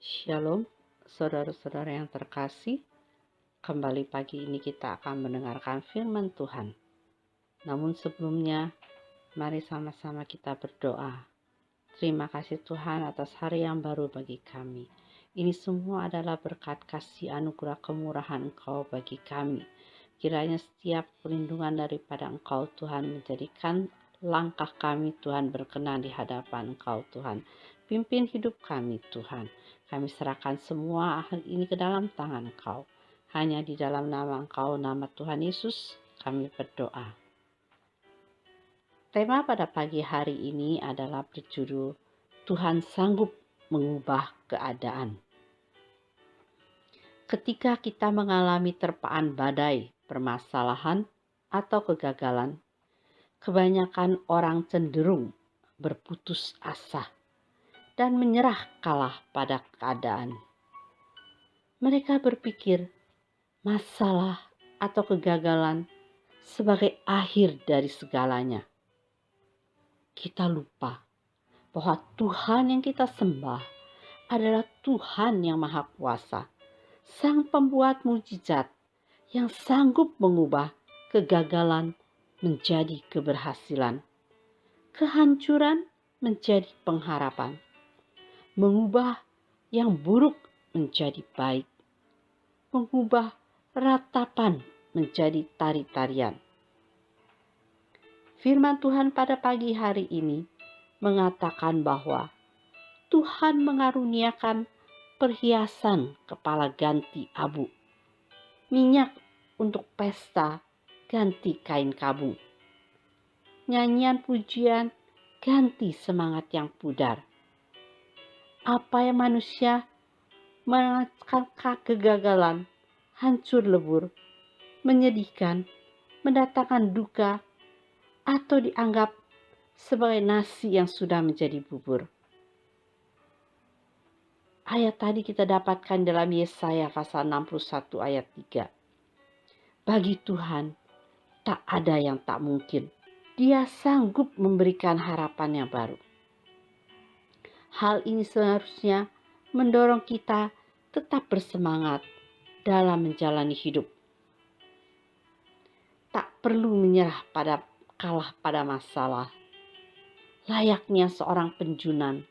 Shalom, saudara-saudara yang terkasih. Kembali pagi ini kita akan mendengarkan firman Tuhan. Namun sebelumnya, mari sama-sama kita berdoa. Terima kasih Tuhan atas hari yang baru bagi kami. Ini semua adalah berkat kasih anugerah kemurahan Engkau bagi kami. Kiranya setiap perlindungan daripada Engkau Tuhan menjadikan langkah kami Tuhan berkenan di hadapan Engkau Tuhan. Pimpin hidup kami Tuhan. Kami serahkan semua hal ini ke dalam tangan Engkau. Hanya di dalam nama Engkau, nama Tuhan Yesus, kami berdoa. Tema pada pagi hari ini adalah berjudul Tuhan sanggup mengubah keadaan. Ketika kita mengalami terpaan badai, permasalahan, atau kegagalan, kebanyakan orang cenderung berputus asa dan menyerah kalah pada keadaan. Mereka berpikir masalah atau kegagalan sebagai akhir dari segalanya. Kita lupa bahwa Tuhan yang kita sembah adalah Tuhan yang Maha Kuasa, Sang Pembuat mujizat yang sanggup mengubah kegagalan menjadi keberhasilan, kehancuran menjadi pengharapan, mengubah yang buruk menjadi baik, mengubah ratapan menjadi tari-tarian. Firman Tuhan pada pagi hari ini mengatakan bahwa Tuhan mengaruniakan perhiasan kepala ganti abu, minyak untuk pesta ganti kain kabung, nyanyian pujian ganti semangat yang pudar. Apa yang manusia mengatakan kegagalan, hancur lebur, menyedihkan, mendatangkan duka, atau dianggap sebagai nasi yang sudah menjadi bubur. Ayat tadi kita dapatkan dalam Yesaya pasal 61 ayat 3. Bagi Tuhan tak ada yang tak mungkin. Dia sanggup memberikan harapan yang baru. Hal ini seharusnya mendorong kita tetap bersemangat dalam menjalani hidup. Tak perlu menyerah kalah pada masalah. Layaknya seorang penjunan.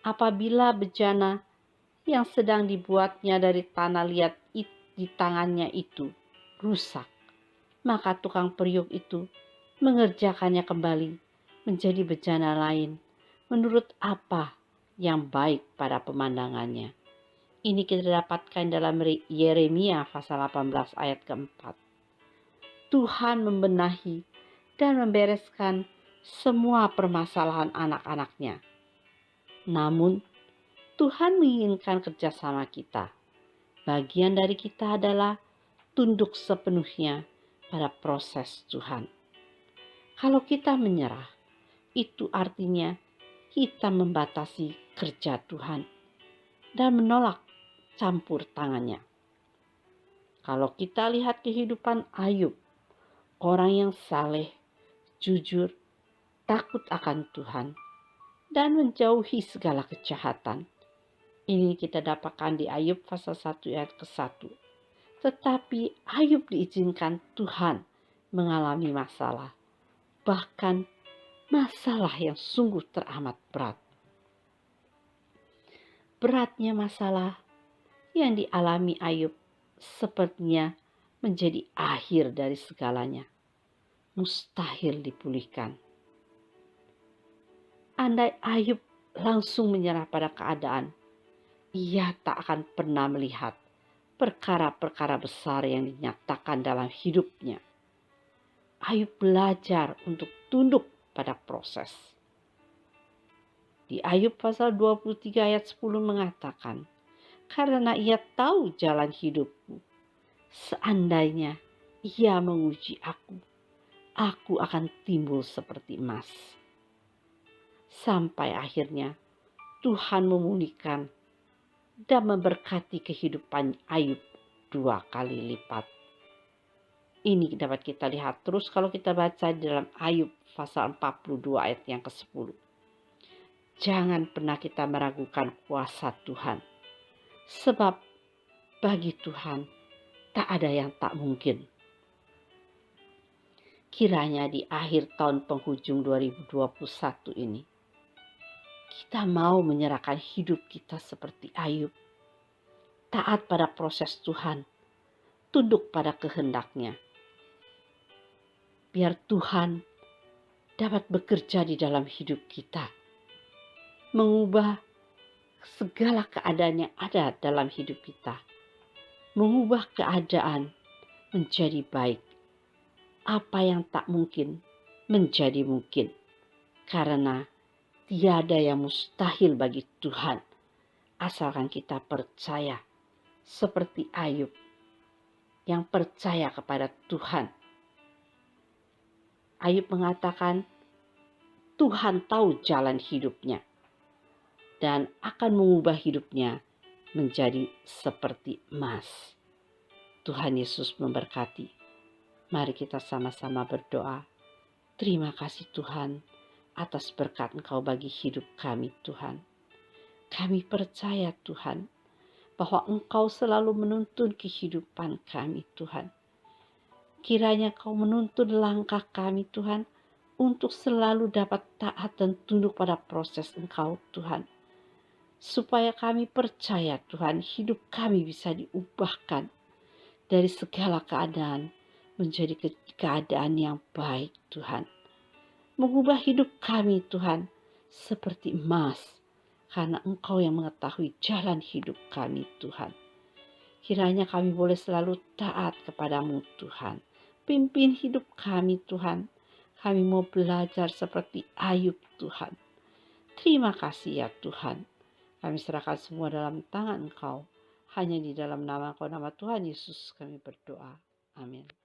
Apabila bejana yang sedang dibuatnya dari tanah liat di tangannya itu rusak, maka tukang periuk itu mengerjakannya kembali menjadi bejana lain menurut apa yang baik pada pemandangannya. Ini kita dapatkan dalam Yeremia pasal 18 ayat keempat. Tuhan membenahi dan membereskan semua permasalahan anak-anaknya. Namun, Tuhan menginginkan kerjasama kita. Bagian dari kita adalah tunduk sepenuhnya pada proses Tuhan. Kalau kita menyerah, itu artinya kita membatasi kerja Tuhan dan menolak campur tangannya. Kalau kita lihat kehidupan Ayub, orang yang saleh, jujur, takut akan Tuhan, dan menjauhi segala kejahatan. Ini kita dapatkan di Ayub pasal 1 ayat ke-1. Tetapi Ayub diizinkan Tuhan mengalami masalah. Bahkan masalah yang sungguh teramat berat. Beratnya masalah yang dialami Ayub sepertinya menjadi akhir dari segalanya. Mustahil dipulihkan. Andai Ayub langsung menyerah pada keadaan, ia tak akan pernah melihat perkara-perkara besar yang dinyatakan dalam hidupnya. Ayub belajar untuk tunduk pada proses. Di Ayub pasal 23 ayat 10 mengatakan, karena ia tahu jalan hidupku, seandainya ia menguji aku akan timbul seperti emas. Sampai akhirnya Tuhan memulihkan dan memberkati kehidupan Ayub 2 kali lipat. Ini dapat kita lihat terus kalau kita baca di dalam Ayub pasal 42 ayat yang ke-10. Jangan pernah kita meragukan kuasa Tuhan. Sebab bagi Tuhan tak ada yang tak mungkin. Kiranya di akhir tahun penghujung 2021 ini, kita mau menyerahkan hidup kita seperti Ayub. Taat pada proses Tuhan, tunduk pada kehendak-Nya. Biar Tuhan dapat bekerja di dalam hidup kita, mengubah segala keadaan yang ada dalam hidup kita, mengubah keadaan menjadi baik. Apa yang tak mungkin menjadi mungkin, karena tiada yang mustahil bagi Tuhan, asalkan kita percaya seperti Ayub yang percaya kepada Tuhan. Ayub mengatakan Tuhan tahu jalan hidupnya dan akan mengubah hidupnya menjadi seperti emas. Tuhan Yesus memberkati. Mari kita sama-sama berdoa. Terima kasih Tuhan atas berkat Engkau bagi hidup kami Tuhan. Kami percaya Tuhan bahwa Engkau selalu menuntun kehidupan kami Tuhan. Kiranya Kau menuntun langkah kami Tuhan untuk selalu dapat taat dan tunduk pada proses Engkau Tuhan. Supaya kami percaya Tuhan hidup kami bisa diubahkan dari segala keadaan menjadi keadaan yang baik Tuhan. Mengubah hidup kami Tuhan seperti emas, karena Engkau yang mengetahui jalan hidup kami Tuhan. Kiranya kami boleh selalu taat kepadamu Tuhan. Pimpin hidup kami Tuhan. Kami mau belajar seperti Ayub Tuhan. Terima kasih ya Tuhan. Kami serahkan semua dalam tangan Engkau. Hanya di dalam nama Engkau, nama Tuhan Yesus kami berdoa. Amin.